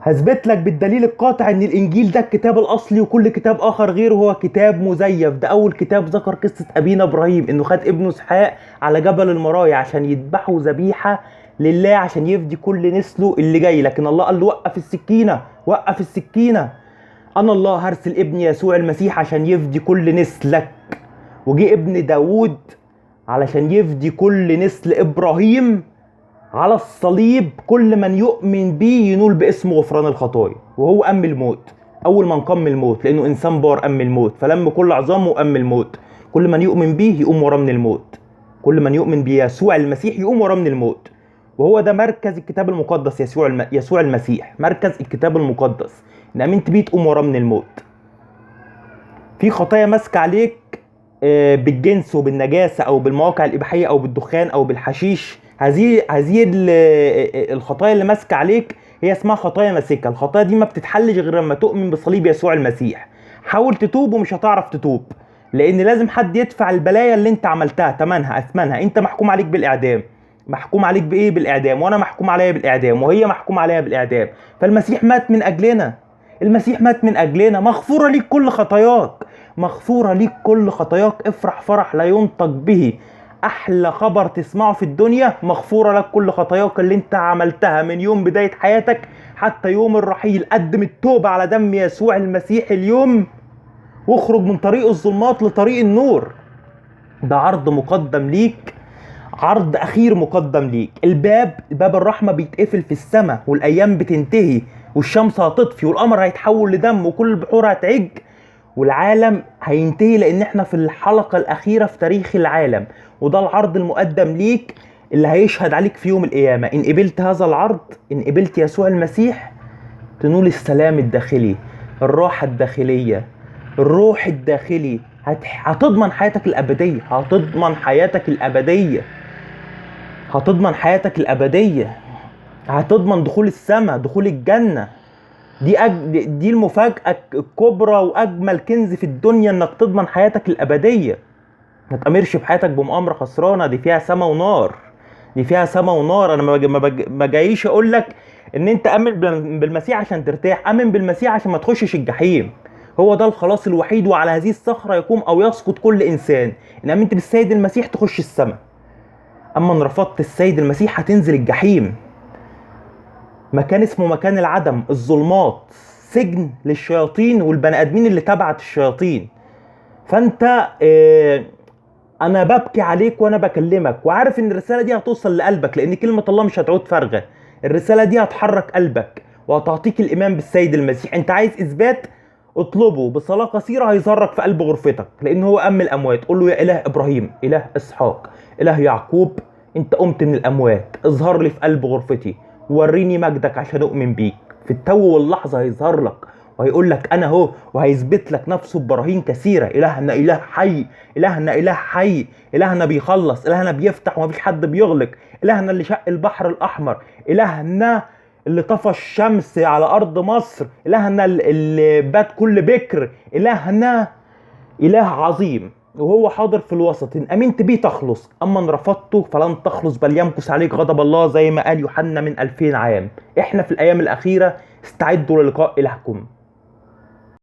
هثبت لك بالدليل القاطع ان الانجيل ده الكتاب الاصلي وكل كتاب اخر غيره هو كتاب مزيف. ده اول كتاب ذكر قصة ابينا ابراهيم انه خد ابنه اسحاق على جبل المرايا عشان يذبحه ذبيحة لله عشان يفدي كل نسله اللي جاي. لكن الله قال له وقف السكينة، وقف السكينة، انا الله هرسل ابني يسوع المسيح عشان يفدي كل نسلك. وجي ابن داود علشان يفدي كل نسل ابراهيم على الصليب. كل من يؤمن بيه ينول باسم غفران الخطايا. وهو أم الموت، أول من قام من الموت، لأنه إنسان بار أم الموت، فلم كل عظامه أم الموت. كل من يؤمن بيه يقوم وراه من الموت. كل من يؤمن بيسوع المسيح يقوم وراه من الموت. وهو ده مركز الكتاب المقدس، يسوع المسيح مركز الكتاب المقدس. إن آمنت بيه تقوم وراه من الموت. في خطايا ماسكة عليك بالجنس وبالنجاسة أو بالمواقع الإباحية أو بالدخان أو بالحشيش. هذه الخطايا اللي ماسكه عليك هي اسمها خطايا ماسكه. الخطايا دي ما بتتحلش غير لما تؤمن بصليب يسوع المسيح. حاول تتوب ومش هتعرف تتوب، لان لازم حد يدفع البلايا اللي انت عملتها اثمنها. انت محكوم عليك بالاعدام. محكوم عليك بايه؟ بالاعدام. وانا محكوم عليا بالاعدام، وهي محكوم عليا بالاعدام. فالمسيح مات من اجلنا. المسيح مات من اجلنا. مغفوره ليك كل خطاياك، مغفوره ليك كل خطاياك. افرح فرح لا ينطق به. احلى خبر تسمعه في الدنيا، مغفوره لك كل خطاياك اللي انت عملتها من يوم بدايه حياتك حتى يوم الرحيل. قدم التوبه على دم يسوع المسيح اليوم، واخرج من طريق الظلمات لطريق النور. ده عرض مقدم ليك، عرض اخير مقدم ليك. باب الرحمه بيتقفل في السماء، والايام بتنتهي، والشمس هتطفي، والقمر هيتحول لدم، وكل البحور هتعج، والعالم هينتهي، لان احنا في الحلقة الاخيرة في تاريخ العالم. وده العرض المقدم ليك اللي هيشهد عليك في يوم القيامة. ان قبلت هذا العرض، ان قبلت يسوع المسيح، تنول السلام الداخلي، الراحة الداخلية، الروح الداخلي. هتضمن حياتك الابدية، هتضمن حياتك الابدية، هتضمن حياتك الابدية، هتضمن دخول السماء، دخول الجنة. دي المفاجأة الكبرى واجمل كنز في الدنيا، انك تضمن حياتك الابدية. ما تأمرش بحياتك بمؤامرة خسرانة. دي فيها سما ونار، دي فيها سما ونار. انا ما جايش اقول لك ان انت امن بالمسيح عشان ترتاح. امن بالمسيح عشان ما تخشش الجحيم. هو ده الخلاص الوحيد. وعلى هذه الصخرة يقوم او يسقط كل انسان. ان امنت بالسيد المسيح تخش السما، اما ان رفضت السيد المسيح هتنزل الجحيم. مكان اسمه مكان العدم، الظلمات، سجن للشياطين والبني ادمين اللي تبعت الشياطين. فانت انا ببكي عليك وانا بكلمك، وعارف ان الرسالة دي هتوصل لقلبك، لان كلمة الله مش هتعود فارغة. الرسالة دي هتحرك قلبك وهتعطيك الايمان بالسيد المسيح. انت عايز اثبات؟ اطلبه بصلاة قصيرة هيظهر لك في قلب غرفتك، لان هو ام الاموات. قول له يا اله ابراهيم، اله اسحاق، اله يعقوب، انت قمت من الاموات، اظهر لي في قلب غرفتي، وريني مجدك عشان اؤمن بيك. في التو واللحظة هيظهر لك وهيقول لك انا هو، وهيثبت لك نفسه ببراهين كثيرة. الهنا اله حي، الهنا اله حي، الهنا بيخلص، الهنا بيفتح ومفيش حد بيغلق، الهنا اللي شق البحر الاحمر، الهنا اللي طفى الشمس على ارض مصر، الهنا اللي بات كل بكر. الهنا اله عظيم، وهو حاضر في الوسط. ان امنت بيه تخلص، اما ان رفضته فلن تخلص، بل يمكث عليك غضب الله، زي ما قال يوحنا من 2000 عام. احنا في الايام الاخيرة، استعدوا للقاء الهكم.